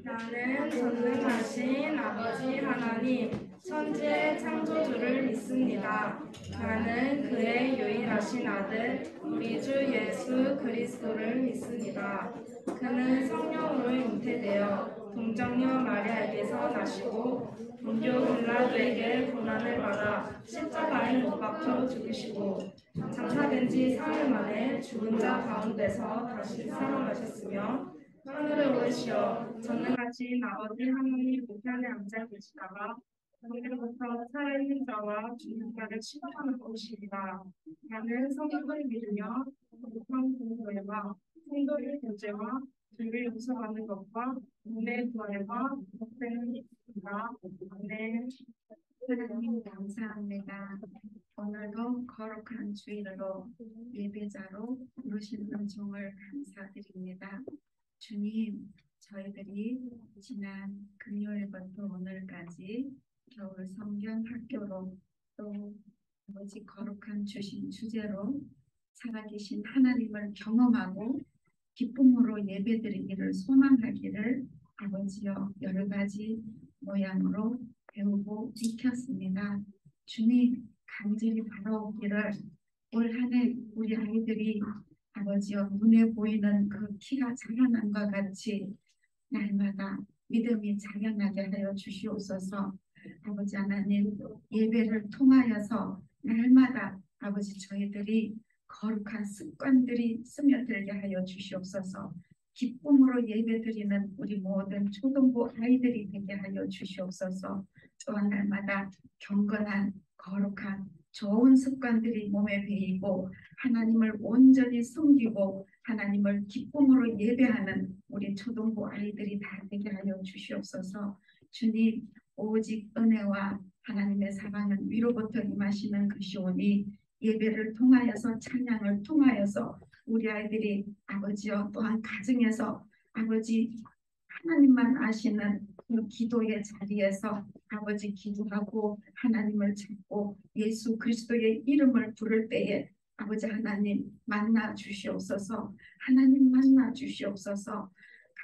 나는 전능하신 아버지 하나님, 천지의 창조주를 믿습니다. 나는 그의 유일하신 아들, 우리 주 예수 그리스도를 믿습니다. 그는 성령으로 잉태되어 동정녀 마리아에게서 나시고 본교 빌라도에게 고난을 받아 십자가에 못 박혀 죽으시고 장사된 지 3일 만에 죽은 자 가운데서 다시 살아나셨으며 하늘에 오르시어 전능하신 아버지 하나님 우편에 앉아 계시다가 거기로부터 살아있는 자와 죽는 자를 심판하는 것이리라. 나는 성령을 믿으며 거룩한 공도회와 성도의 교제와 죄를 용서하는 것과 은혜의 구원과 복되는 믿습니다. 아멘. 하나님 감사합니다. 오늘도 거룩한 주일로 예배자로 부르신 은총을 감사드립니다. 주님, 저희들이 지난 금요일부터 오늘까지 겨울 성경 학교로 또 아버지 거룩한 주신 주제로 살아계신 하나님을 경험하고 기쁨으로 예배드리기를 소망하기를 아버지여 여러 가지 모양으로 배우고 익혔습니다. 주님, 간절히 바라오기를 올 한 해 우리 아이들이 아버지여 눈에 보이는 그 키가 자라난과 같이 날마다 믿음이 자라나게 하여 주시옵소서. 아버지 하나님, 예배를 통하여서 날마다 아버지 저희들이 거룩한 습관들이 스며들게 하여 주시옵소서. 기쁨으로 예배드리는 우리 모든 초등부 아이들이 되게 하여 주시옵소서. 또한 날마다 경건한 거룩한 좋은 습관들이 몸에 배이고 하나님을 온전히 섬기고 하나님을 기쁨으로 예배하는 우리 초등부 아이들이 다 되게 하여 주시옵소서. 주님, 오직 은혜와 하나님의 사랑은 위로부터 임하시는 것이오니 예배를 통하여서 찬양을 통하여서 우리 아이들이 아버지여 또한 가정에서 아버지 하나님만 아시는 그 기도의 자리에서 아버지 기도하고 하나님을 찾고 예수 그리스도의 이름을 부를 때에 아버지 하나님 만나 주시옵소서. 하나님 만나 주시옵소서.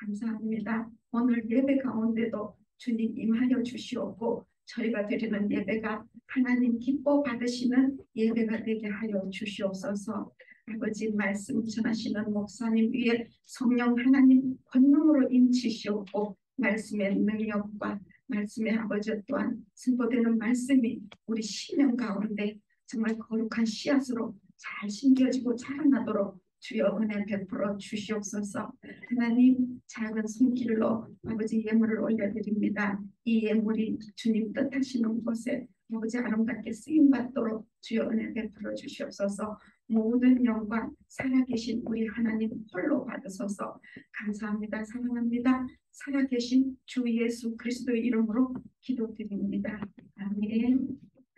감사합니다. 오늘 예배 가운데도 주님 임하여 주시옵고 저희가 드리는 예배가 하나님 기뻐 받으시는 예배가 되게 하여 주시옵소서. 아버지 말씀 전하시는 목사님 위에 성령 하나님 권능으로 임치시옵고 말씀의 능력과 말씀의 아버지 또한 선포되는 말씀이 우리 심령 가운데 정말 거룩한 씨앗으로 잘 심겨지고 자라나도록 주여 은혜 베풀어 주시옵소서. 하나님 작은 손길로 아버지 예물을 올려드립니다. 이 예물이 주님 뜻하시는 곳에 아버지 아름답게 쓰임받도록 주여 은혜 베풀어 주시옵소서. 모든 영광 살아계신 우리 하나님 홀로 받으소서. 감사합니다. 사랑합니다. 살아계신 주 예수 그리스도의 이름으로 기도드립니다. 아멘.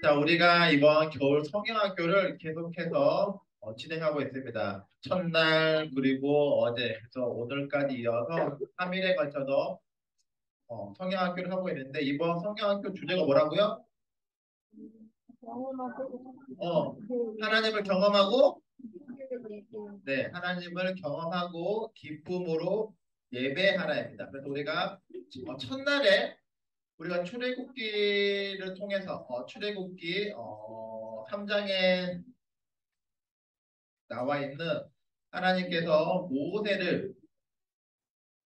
자, 우리가 이번 겨울 성경학교를 계속해서 진행하고 있습니다. 첫날 그리고 어제 그래서 오늘까지 이어서 3일에 걸쳐서 성경학교를 하고 있는데 이번 성경학교 주제가 뭐라고요? 하나님을 경험하고 네, 하나님을 경험하고 기쁨으로 예배하라입니다. 그래서 우리가 첫날에 우리가 출애굽기를 통해서 출애굽기 3장에 나와 있는 하나님께서 모세를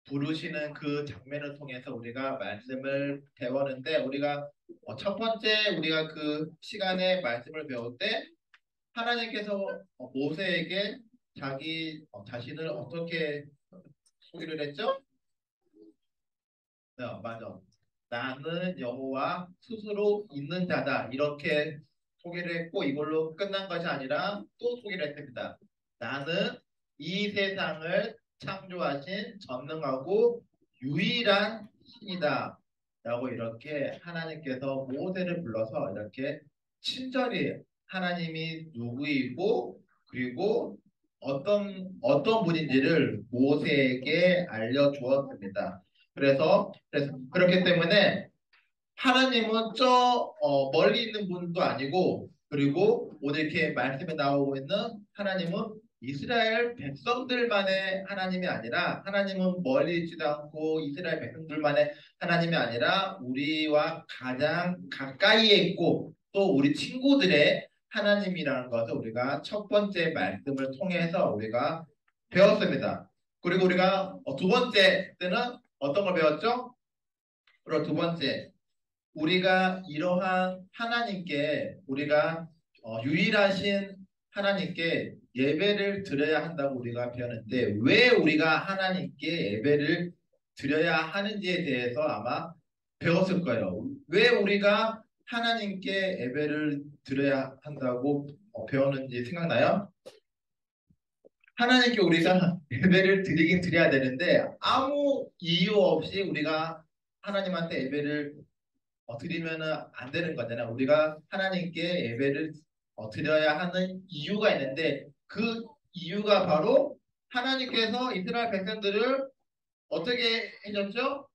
부르시는 그 장면을 통해서 우리가 말씀을 배웠는데 우리가 첫 번째 우리가 그 시간에 말씀을 배울 때 하나님께서 모세에게 자기 자신을 어떻게 소개를 했죠? 네, 맞아. 나는 여호와 스스로 있는 자다. 이렇게 소개를 했고 이걸로 끝난 것이 아니라 또 소개를 했습니다. 나는 이 세상을 창조하신 전능하고 유일한 신이다. 라고 이렇게 하나님께서 모세를 불러서 이렇게 친절히 하나님이 누구이고 그리고 어떤 분인지를 모세에게 알려주었습니다. 그래서 그렇기 때문에 하나님은 멀리 있는 분도 아니고 그리고 오늘 이렇게 말씀에 나오고 있는 하나님은 이스라엘 백성들만의 하나님이 아니라 하나님은 멀리 있지도 않고 이스라엘 백성들만의 하나님이 아니라 우리와 가장 가까이에 있고 또 우리 친구들의 하나님이라는 것을 우리가 첫 번째 말씀을 통해서 우리가 배웠습니다. 그리고 우리가 두 번째 때는 어떤 걸 배웠죠? 그리고 두 번째 우리가 이러한 하나님께 우리가 유일하신 하나님께 예배를 드려야 한다고 우리가 배웠는데 왜 우리가 하나님께 예배를 드려야 하는지에 대해서 아마 배웠을 거예요. 왜 우리가 하나님께 예배를 드려야 한다고 배웠는지 생각나요? 하나님께 우리가 예배를 드리긴 드려야 되는데 아무 이유 없이 우리가 하나님한테 예배를 드리면은 안 되는 거잖아요. 우리가 하나님께 예배를 드려야 하는 이유가 있는데 그 이유가 바로 하나님께서 이스라엘 백성들을 어떻게 해줬죠?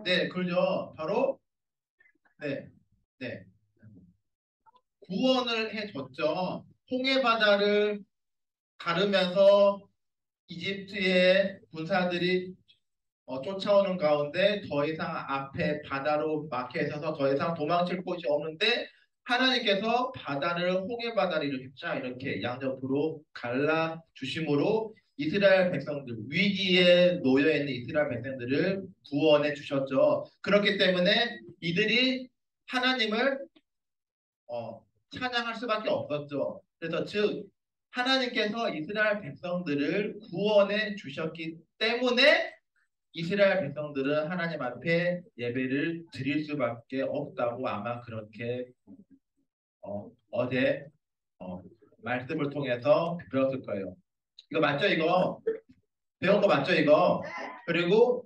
네, 그렇죠. 바로 네, 네, 구원을 해줬죠. 홍해 바다를 가르면서 이집트의 군사들이 쫓아오는 가운데 더 이상 앞에 바다로 막혀 있어서 더 이상 도망칠 곳이 없는데 하나님께서 바다를 홍해 바다를 이렇게 양옆으로 갈라 주심으로 이스라엘 백성들 위기에 놓여 있는 이스라엘 백성들을 구원해 주셨죠. 그렇기 때문에 이들이 하나님을 찬양할 수밖에 없었죠. 그래서 즉 하나님께서 이스라엘 백성들을 구원해 주셨기 때문에 이스라엘 백성들은 하나님 앞에 예배를 드릴 수밖에 없다고 아마 그렇게 어제 말씀을 통해서 배웠을 거예요. 이거 맞죠? 이거 배운 거 맞죠? 이거 그리고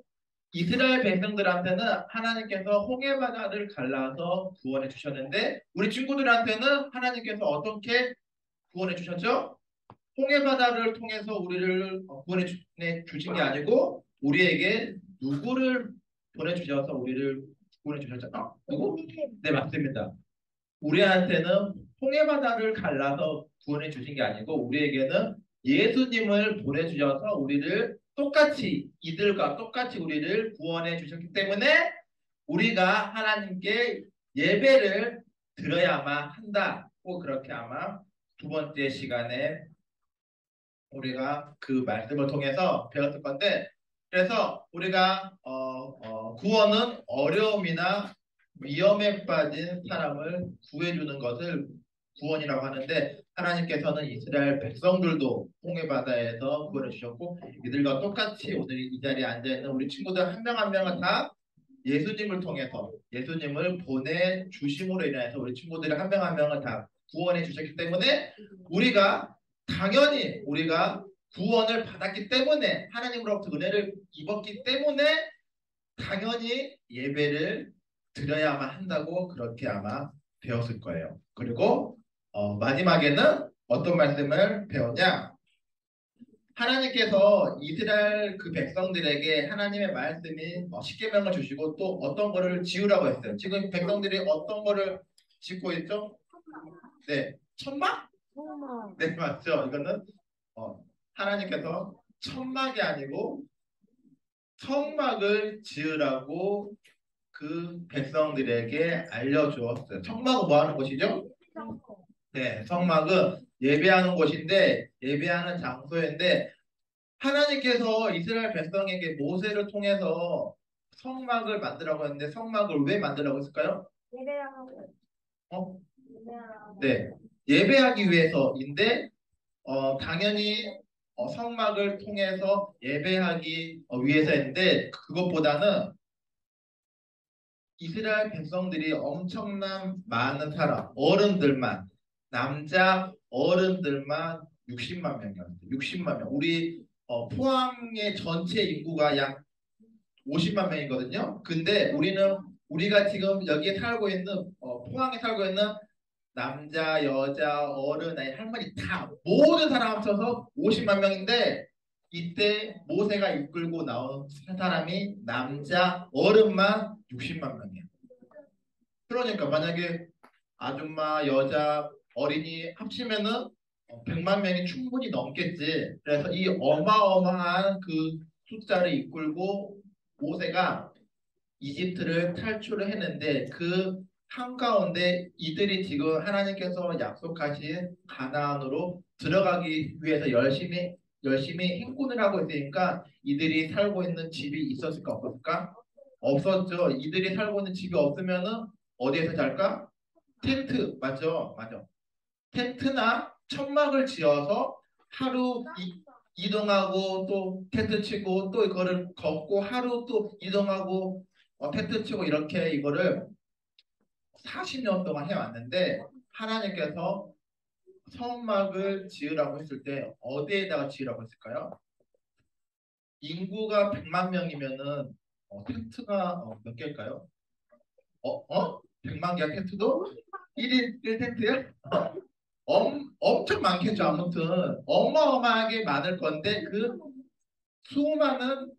이스라엘 백성들한테는 하나님께서 홍해 바다를 갈라서 구원해 주셨는데 우리 친구들한테는 하나님께서 어떻게 구원해 주셨죠? 홍해 바다를 통해서 우리를 구원해 주신 게 아니고 우리에게 누구를 보내주셔서 우리를 구원해 주셨죠? 누구? 네, 맞습니다. 우리한테는 홍해 바다를 갈라서 구원해 주신 게 아니고 우리에게는 예수님을 보내주셔서 우리를 똑같이 이들과 똑같이 우리를 구원해 주셨기 때문에 우리가 하나님께 예배를 드려야만 한다고 그렇게 아마 두 번째 시간에 우리가 그 말씀을 통해서 배웠을 건데 그래서 우리가 구원은 어려움이나 위험에 빠진 사람을 구해주는 것을 구원이라고 하는데 하나님께서는 이스라엘 백성들도 홍해 바다에서 구원해 주셨고 이들과 똑같이 오늘 이 자리에 앉아있는 우리 친구들 한 명 한 명은 다 예수님을 통해서 예수님을 보내주심으로 인해서 우리 친구들 한 명 한 명은 다 구원해 주셨기 때문에 우리가 당연히 우리가 구원을 받았기 때문에 하나님으로부터 은혜를 입었기 때문에 당연히 예배를 드려야만 한다고 그렇게 아마 배웠을 거예요. 그리고 마지막에는 어떤 말씀을 배웠냐? 하나님께서 이스라엘 그 백성들에게 하나님의 말씀이 십계명을 주시고 또 어떤 거를 지으라고 했어요. 지금 백성들이 어떤 거를 짓고 있죠? 네, 천막? 네, 맞죠. 이거는 하나님께서 천막이 아니고 성막을 지으라고 그 백성들에게 알려주었어요. 성막은 뭐 하는 곳이죠? 네, 성막은 예배하는 곳인데 예배하는 장소인데 하나님께서 이스라엘 백성에게 모세를 통해서 성막을 만들라고 했는데 성막을 왜 만들라고 했을까요? 어? 네, 예배하기 위해서인데 당연히 성막을 통해서 예배하기 위해서인데 그것보다는 이스라엘 백성들이 엄청난 많은 사람, 어른들만, 남자 어른들만 60만 명이었어요. 60만 명. 우리 포항의 전체 인구가 약 50만 명이거든요. 근데 우리가 지금 여기에 살고 있는 포항에 살고 있는 남자, 여자, 어른, 아이, 할머니 다 모든 사람 합쳐서 50만 명인데 이때 모세가 이끌고 나온 사람이 남자, 어른만 60만 명이에요. 그러니까 만약에 아줌마, 여자, 어린이 합치면은 100만 명이 충분히 넘겠지. 그래서 이 어마어마한 그 숫자를 이끌고 모세가 이집트를 탈출을 했는데 그 한가운데 이들이 지금 하나님께서 약속하신 가나안으로 들어가기 위해서 열심히 행군을 하고 있으니까 이들이 살고 있는 집이 있었을까 없었을까? 없었죠. 이들이 살고 있는 집이 없으면은 어디에서 잘까? 텐트 맞죠? 맞아. 텐트나 천막을 지어서 하루 이동하고 또 텐트 치고 또 이거를 걷고 하루 또 이동하고 텐트 치고 이렇게 이거를 40년 동안 해왔는데 하나님께서 성막을 지으라고 했을 때 어디에다가 지으라고 했을까요? 인구가 100만 명이면은 텐트가 몇 개일까요? 100만 개야 텐트도? 1인 1텐트야? 엄청 많겠죠. 아무튼 어마어마하게 많을 건데 그 수많은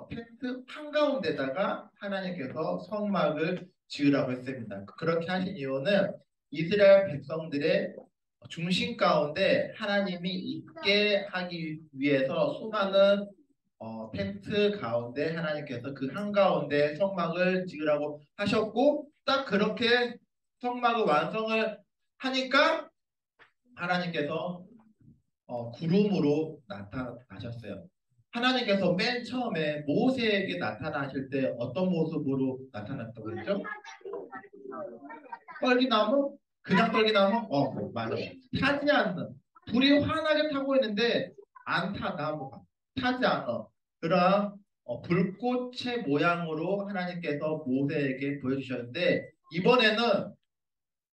텐트 한가운데다가 하나님께서 성막을 지으라고 했습니다. 그렇게 하신 이유는 이스라엘 백성들의 중심 가운데 하나님이 있게 하기 위해서 수많은 텐트 가운데 하나님께서 그 한가운데 성막을 지으라고 하셨고 딱 그렇게 성막을 완성을 하니까 하나님께서 구름으로 나타나셨어요. 하나님께서 맨 처음에 모세에게 나타나실 때 어떤 모습으로 나타났다고 했죠? 떨기나무? 그냥 떨기나무? 맞아. 타지 않는. 불이 환하게 타고 있는데 안 타, 나무가. 타지 않아. 그런 불꽃의 모양으로 하나님께서 모세에게 보여주셨는데 이번에는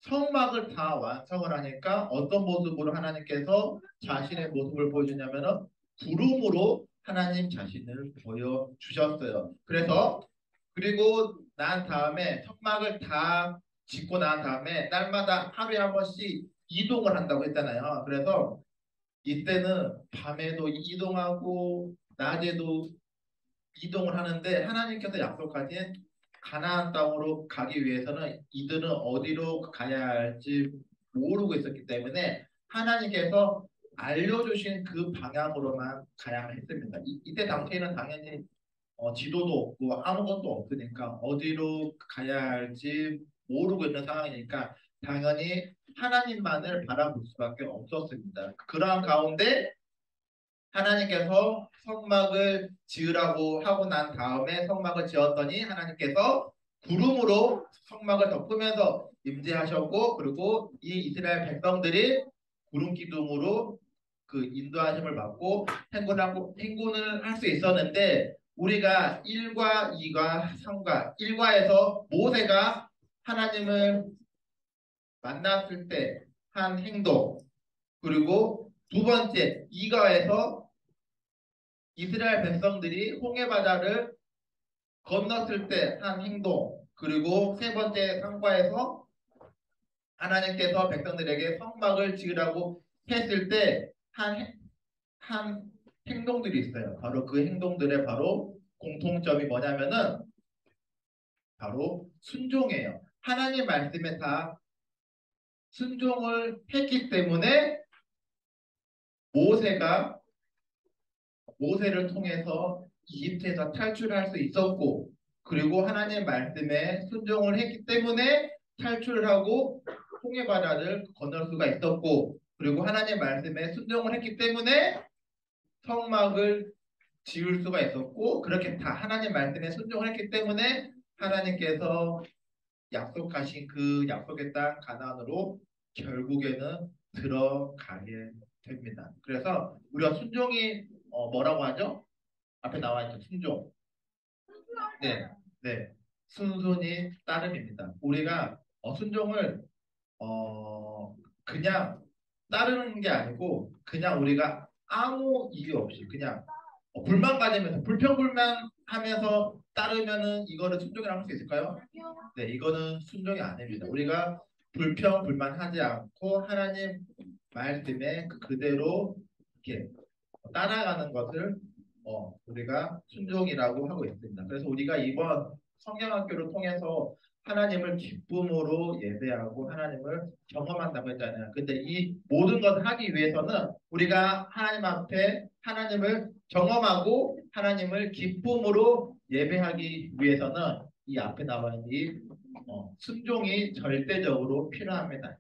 성막을 다 완성을 하니까 어떤 모습으로 하나님께서 자신의 모습을 보여주냐면은 구름으로 하나님 자신을 보여주셨어요. 그리고 난 다음에 성막을 다 짓고 난 다음에 날마다 하루에 한 번씩 이동을 한다고 했잖아요. 그래서 이때는 밤에도 이동하고 낮에도 이동을 하는데 하나님께서 약속하신 가나안 땅으로 가기 위해서는 이들은 어디로 가야 할지 모르고 있었기 때문에 하나님께서 알려주신 그 방향으로만 가야만 했습니다. 이때 당시에는 당연히 지도도 없고 아무것도 없으니까 어디로 가야 할지 모르고 있는 상황이니까 당연히 하나님만을 바라볼 수밖에 없었습니다. 그러한 가운데 하나님께서 성막을 지으라고 하고 난 다음에 성막을 지었더니 하나님께서 구름으로 성막을 덮으면서 임재하셨고 그리고 이 이스라엘 백성들이 구름 기둥으로 그 인도하심을 받고 행군을 할 수 있었는데 우리가 1과 2과 3과 1과에서 모세가 하나님을 만났을 때 한 행동 그리고 두 번째 2과에서 이스라엘 백성들이 홍해 바다를 건넜을 때 한 행동 그리고 세 번째 상과에서 하나님께서 백성들에게 성막을 지으라고 했을 때 한 행동들이 있어요. 바로 그 행동들의 바로 공통점이 뭐냐면은 바로 순종이에요. 하나님 말씀에 다 순종을 했기 때문에 모세가 모세를 통해서 이집트에서 탈출할 수 있었고, 그리고 하나님 말씀에 순종을 했기 때문에 탈출을 하고 홍해 바다를 건널 수가 있었고, 그리고 하나님 말씀에 순종을 했기 때문에 성막을 지을 수가 있었고, 그렇게 다 하나님 말씀에 순종을 했기 때문에 하나님께서 약속하신 그 약속의 땅 가나안으로 결국에는 들어가게 됩니다. 그래서 우리가 순종이 뭐라고 하죠? 앞에 나와 있죠. 순종. 네, 네. 순순히 따름입니다. 우리가 순종을 그냥 따르는 게 아니고 그냥 우리가 아무 이유 없이 그냥 불만 가지면서 불평불만하면서 따르면은 이거를 순종이라고 할 수 있을까요? 네, 이거는 순종이 아닙니다. 우리가 불평불만하지 않고 하나님 말씀에 그대로 이렇게 따라가는 것을 우리가 순종이라고 하고 있습니다. 그래서 우리가 이번 성경학교를 통해서 하나님을 기쁨으로 예배하고 하나님을 경험한다고 했잖아요. 근데 이 모든 것을 하기 위해서는 우리가 하나님 앞에 하나님을 경험하고 하나님을 기쁨으로 예배하기 위해서는 이 앞에 나와 있는 이 순종이 절대적으로 필요합니다.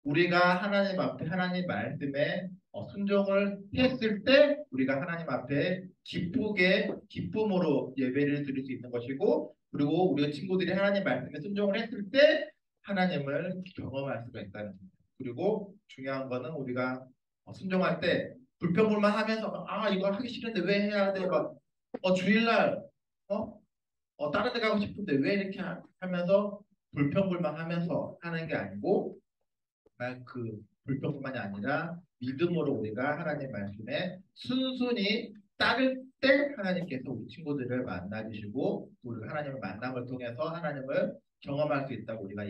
우리가 하나님 앞에 하나님 말씀에 순종을 했을 때 우리가 하나님 앞에 기쁘게 기쁨으로 예배를 드릴 수 있는 것이고, 그리고 우리 친구들이 하나님 말씀에 순종을 했을 때 하나님을 경험할 수가 있다는 겁니다. 그리고 중요한 거는 우리가 순종할 때 불평불만 하면서 이거 하기 싫은데 왜 해야 돼? 막 주일날 다른 데 가고 싶은데 왜 이렇게 하면서 불평불만 하면서 하는 게 아니고, 그 불평뿐만이 아니라 믿음으로 우리가 하나님 말씀에 순순히 따를 때 하나님께서 우리 친구들을 만나주시고 우리가 하나님의 만남을 통해서 하나님을 경험할 수 있다고 우리가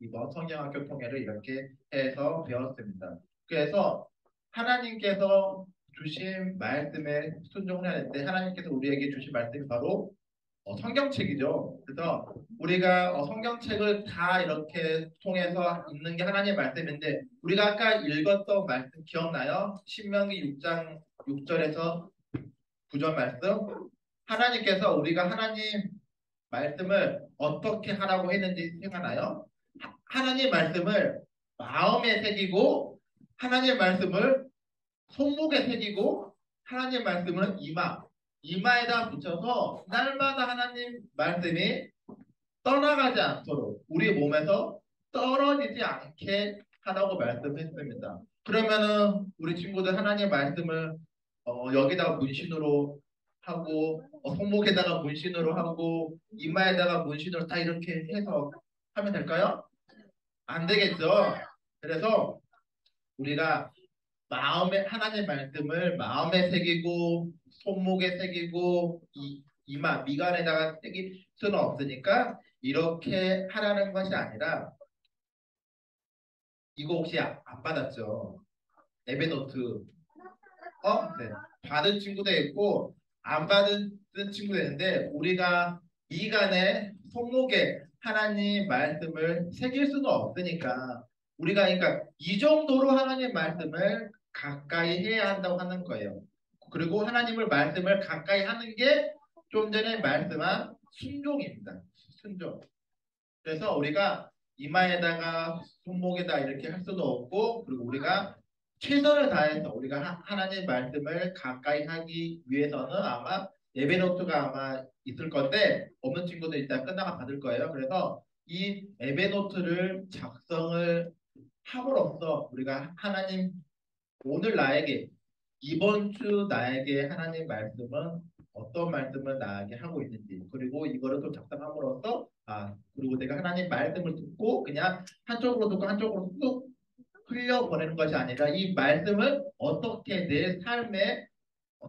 이번 성경학교 통해를 이렇게 해서 배웠습니다. 그래서 하나님께서 주신 말씀에 순종을 해야 되는데, 하나님께서 우리에게 주신 말씀이 바로 성경책이죠. 그래서 우리가 성경책을 다 이렇게 통해서 읽는 게 하나님의 말씀인데, 우리가 아까 읽었던 말씀 기억나요? 신명기 6장 6절에서 9절 말씀. 하나님께서 우리가 하나님 말씀을 어떻게 하라고 했는지 생각나요? 하나님 말씀을 마음에 새기고, 하나님 말씀을 손목에 새기고, 하나님 말씀은 이마에다 붙여서 날마다 하나님 말씀이 떠나가지 않도록 우리 몸에서 떨어지지 않게 하라고 말씀했습니다. 그러면은 우리 친구들 하나님 말씀을 여기다가 문신으로 하고 손목에다가 문신으로 하고 이마에다가 문신으로 다 이렇게 해서 하면 될까요? 안 되겠죠. 그래서 우리가 마음에 하나님 말씀을 마음에 새기고 손목에 새기고 이마 미간에다가 새길 수는 없으니까 이렇게 하라는 것이 아니라, 이거 혹시 안 받았죠? 에베노트 네. 받은 친구도 있고 안 받은 친구도 있는데, 우리가 미간에 손목에 하나님 말씀을 새길 수는 없으니까 우리가 그러니까 이 정도로 하나님 말씀을 가까이 해야 한다고 하는 거예요. 그리고 하나님을 말씀을 가까이 하는 게 좀 전에 말씀한 순종입니다. 순종. 그래서 우리가 이마에다가 손목에다 이렇게 할 수도 없고, 그리고 우리가 최선을 다해서 우리가 하나님 말씀을 가까이 하기 위해서는 아마 예배 노트가 아마 있을 건데 없는 친구들 일단 끝나가 받을 거예요. 그래서 이 예배 노트를 작성을 함으로써 우리가 하나님 오늘 나에게 이번 주 나에게 하나님 말씀은 어떤 말씀을 나에게 하고 있는지, 그리고 이거를 또 작성함으로써 그리고 내가 하나님 말씀을 듣고 그냥 한쪽으로 듣고 한쪽으로 뚝 흘려보내는 것이 아니라 이 말씀을 어떻게 내 삶에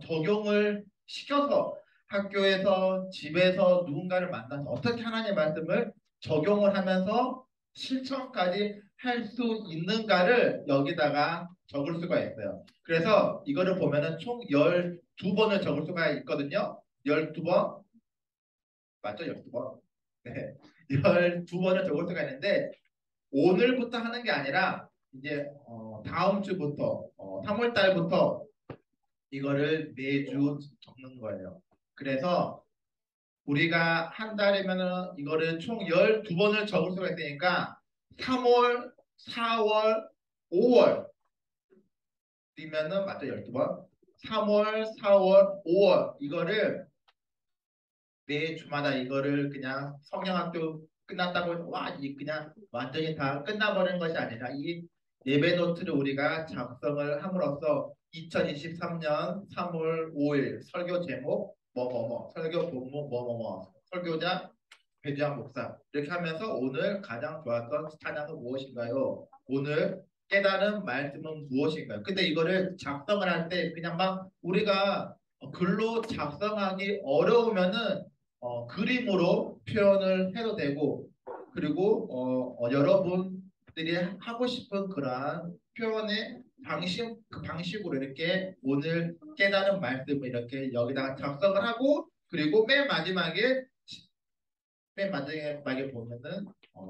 적용을 시켜서 학교에서 집에서 누군가를 만나서 어떻게 하나님의 말씀을 적용을 하면서 실천까지 할 수 있는가를 여기다가 적을 수가 있어요. 그래서 이거를 보면은 총 12번을 적을 수가 있거든요. 12번. 맞죠? 12번. 네. 12번을 적을 수가 있는데 오늘부터 하는 게 아니라 이제 다음 주부터 3월 달부터 이거를 매주 적는 거예요. 그래서 우리가 한 달이면은 이거를 총 12번을 적을 수가 있으니까 3월, 4월, 5월 이면은 맞죠? 12번. 3월, 4월, 5월 이거를 매 주마다 이거를 그냥 성경학교 끝났다고 이 그냥 완전히 다 끝나버린 것이 아니라 이 예배 노트를 우리가 작성을 함으로써 2023년 3월 5일 설교 제목 뭐뭐뭐 설교 본목 뭐뭐뭐 설교자 배주한 목사 이렇게 하면서 오늘 가장 좋았던 찬양은 무엇인가요? 오늘 깨달은 말씀은 무엇인가요? 근데 이거를 작성을 할 때 그냥 막 우리가 글로 작성하기 어려우면은 그림으로 표현을 해도 되고 그리고 여러분들이 하고 싶은 그러한 표현의 그 방식으로 이렇게 오늘 깨달은 말씀을 이렇게 여기다가 작성을 하고 그리고 맨 마지막에 보면은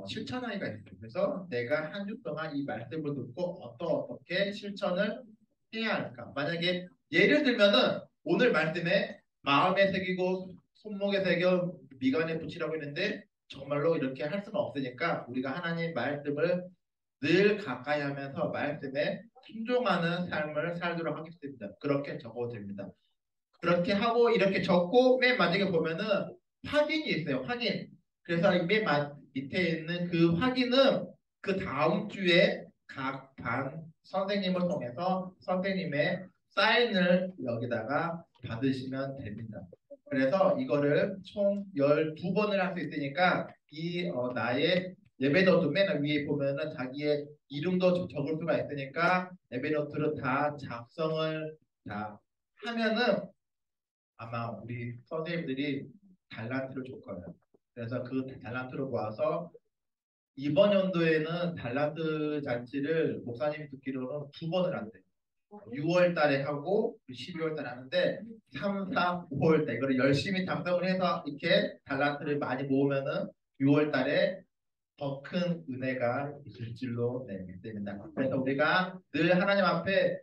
실천하기가 있어요. 그래서 내가 한 주 동안 이 말씀을 듣고 어떻게 실천을 해야 할까? 만약에 예를 들면은 오늘 말씀에 마음에 새기고 손목에 새겨 미간에 붙이라고 했는데 정말로 이렇게 할 수는 없으니까 우리가 하나님 말씀을 늘 가까이 하면서 말씀에 순종하는 삶을 살도록 하겠습니다. 그렇게 적어도 됩니다. 그렇게 하고 이렇게 적고 맨 마지막에 보면은 확인이 있어요. 확인. 그래서 밑에 있는 그 확인은 그 다음 주에 각 반 선생님을 통해서 선생님의 사인을 여기다가 받으시면 됩니다. 그래서 이거를 총 12번을 할 수 있으니까 나의 예배노트 맨 위에 보면은 자기의 이름도 적을 수가 있으니까 예배노트를 다 작성을 다 하면은 아마 우리 선생님들이 달란트를 줄 거예요. 그래서 그 달란트를 모아서 이번 연도에는 달란트 잔치를 목사님이 듣기로는 2번을 한대요. 6월 달에 하고 12월 달에 하는데 3, 4, 5월 달 이거를 열심히 작성을 해서 이렇게 달란트를 많이 모으면은 6월 달에 더 큰 은혜가 있을 줄로 믿습니다. 그래서 우리가 늘 하나님 앞에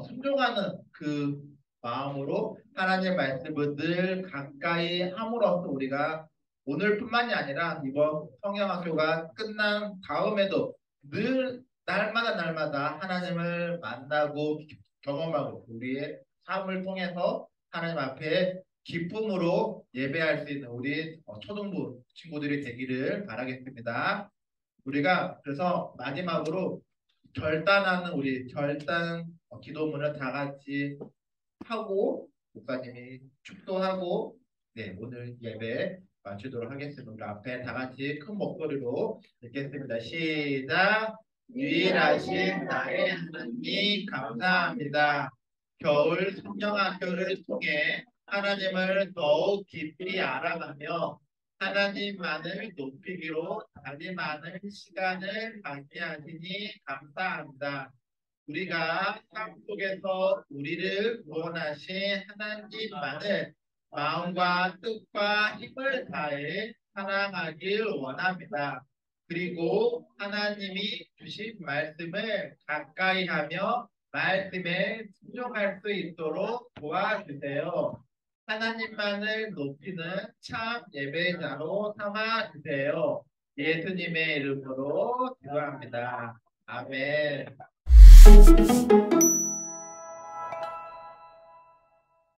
순종하는 그 마음으로 하나님의 말씀을 늘 가까이 함으로써 우리가 오늘뿐만이 아니라 이번 성경학교가 끝난 다음에도 늘 날마다 하나님을 만나고 경험하고 우리의 삶을 통해서 하나님 앞에 기쁨으로 예배할 수 있는 우리 초등부 친구들이 되기를 바라겠습니다. 우리가 그래서 마지막으로 결단하는 우리 결단 기도문을 다 같이 하고 목사님이 축도하고 오늘 예배 마치도록 하겠습니다. 우리 앞에 다 같이 큰 목소리로 읽겠습니다. 시작. 유일하신 나의 하나님 감사합니다. 겨울 성경학교를 통해 하나님을 더욱 깊이 알아가며 하나님만을 높이기로 자기만의 시간을 갖게 하시니 감사합니다. 우리가 삶 속에서 우리를 구원하신 하나님만을 마음과 뜻과 힘을 다해 사랑하길 원합니다. 그리고 하나님이 주신 말씀을 가까이 하며 말씀에 순종할 수 있도록 도와주세요. 하나님만을 높이는 참 예배자로 삼아주세요. 예수님의 이름으로 기도합니다. 아멘.